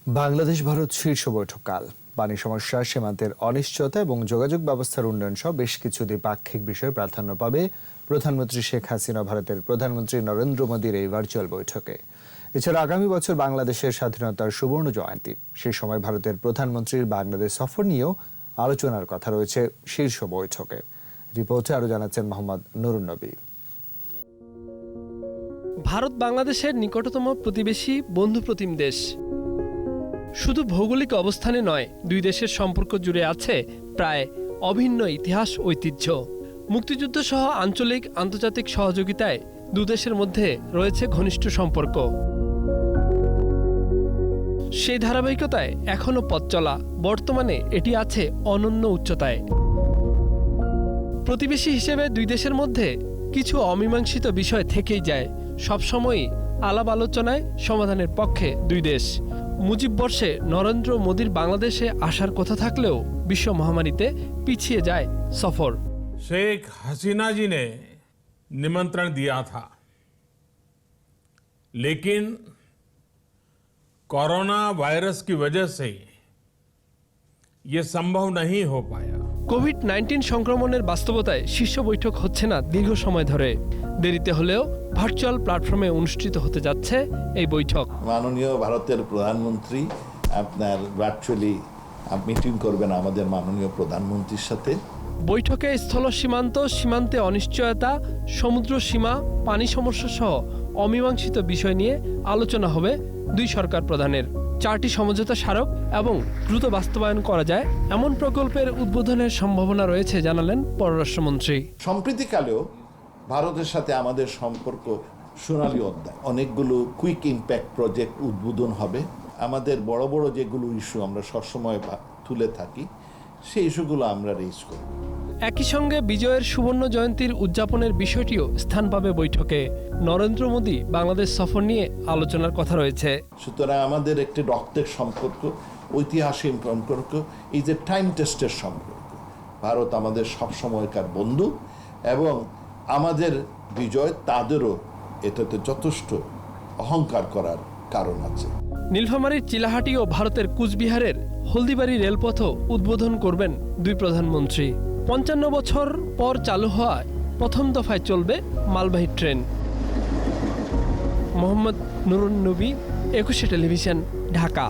বাংলাদেশ ভারত শীর্ষ বৈঠক কাল পানি সমস্যা, সীমান্তের অনিশ্চয়তা এবং যোগাযোগ ব্যবস্থার উন্নয়ন সহ বেশ কিছু দ্বিপাক্ষিক বিষয়ে প্রাধান্য পাবে প্রধানমন্ত্রী শেখ হাসিনা ভারতের প্রধানমন্ত্রী নরেন্দ্র মোদীর এই ভার্চুয়াল বৈঠকে। এছাড়া আগামী বছর বাংলাদেশের স্বাধীনতার সুবর্ণ জয়ন্তী, সেই সময় ভারতের প্রধানমন্ত্রীর বাংলাদেশ সফর নিয়েও আলোচনার কথা রয়েছে শীর্ষ বৈঠকে। রিপোর্টে আরো জানাচ্ছেন মোহাম্মদ নুরুন নবী। ভারত বাংলাদেশের নিকটতম প্রতিবেশী, বন্ধুপ্রতিম দেশ। শুধু ভৌগোলিক অবস্থানে নয়, দুই দেশের সম্পর্ক জুড়ে আছে প্রায় অভিন্ন ইতিহাস, ঐতিহ্য। মুক্তিযুদ্ধ সহ আঞ্চলিক আন্তর্জাতিক সহযোগিতায় দুদেশের মধ্যে রয়েছে ঘনিষ্ঠ সম্পর্ক। সেই ধারাবাহিকতায় এখনও পথ চলা, বর্তমানে এটি আছে অনন্য উচ্চতায়। প্রতিবেশী হিসেবে দুই দেশের মধ্যে কিছু অমীমাংসিত বিষয় থেকেই যায়। সবসময়ই আলাপ আলোচনায় সমাধানের পক্ষে দুই দেশ। মুজিব বর্ষে নরেন্দ্র মোদীর বাংলাদেশে আসার কথা থাকলেও বিশ্ব মহামারীতে পিছিয়ে যায় সফর। शेख हसीना जी ने निमंत्रण दिया था, लेकिन कोरोना वायरस की वजह से ये संभव नहीं हो पाया। কোভিড-19 সংক্রমণের বাস্তবতায় শীর্ষ বৈঠক হচ্ছে না দীর্ঘ সময় ধরে। দেরিতে হলেও ভার্চুয়াল প্ল্যাটফর্মে অনুষ্ঠিত হতে যাচ্ছে এই বৈঠক। মাননীয় ভারতের প্রধানমন্ত্রী আপনার ভার্চুয়ালি মিটিং করবেন আমাদের মাননীয় প্রধানমন্ত্রীর সাথে। বৈঠকে স্থল সীমান্ত, সীমান্তে অনিশ্চয়তা, সমুদ্র সীমা, পানি সমস্যা সহ অমীমাংসিত বিষয় নিয়ে আলোচনা হবে দুই সরকার প্রধানের। 4টি সমঝোতা স্মারক এবং দ্রুত বাস্তবায়ন করা যায় এমন প্রকল্পের উদ্বোধনের সম্ভাবনা রয়েছে জানালেন পররাষ্ট্রমন্ত্রী। সম্প্রতিকালেও ভারতের সাথে আমাদের সম্পর্ক সোনালী অধ্যায়। অনেকগুলো কুইক ইম্প্যাক্ট প্রজেক্ট উদ্বোধন হবে। আমাদের বড় বড় যেগুলো ইস্যু আমরা সবসময় তুলে থাকি, সেই ইস্যুগুলো আমরা রেজ করব। একই সঙ্গে বিজয়ের সুবর্ণ জয়ন্তীর উদযাপনের বিষয়টিও স্থান পাবে বৈঠকে। নরেন্দ্র মোদী বাংলাদেশ সফর নিয়ে আলোচনার কথা রয়েছে। সুতরাং আমাদের একটি রক্তের সম্পর্ক, ঐতিহাসিক সম্পর্ক, এই যে টাইম টেস্টের সম্পর্ক। ভারত আমাদের সবসময়কার বন্ধু এবং আমাদের বিজয় তাদেরও এটাতে যথেষ্ট অহংকার করার কারণ আছে। নীলফামারীর চিলাহাটি ও ভারতের কুচবিহারের হলদিবাড়ি রেলপথও উদ্বোধন করবেন দুই প্রধানমন্ত্রী। 55 বছর পর চালু হওয়া প্রথম দফায় চলবে মালবাহী ট্রেন। মোহাম্মদ নুরুন নবী, 21 টেলিভিশন, ঢাকা।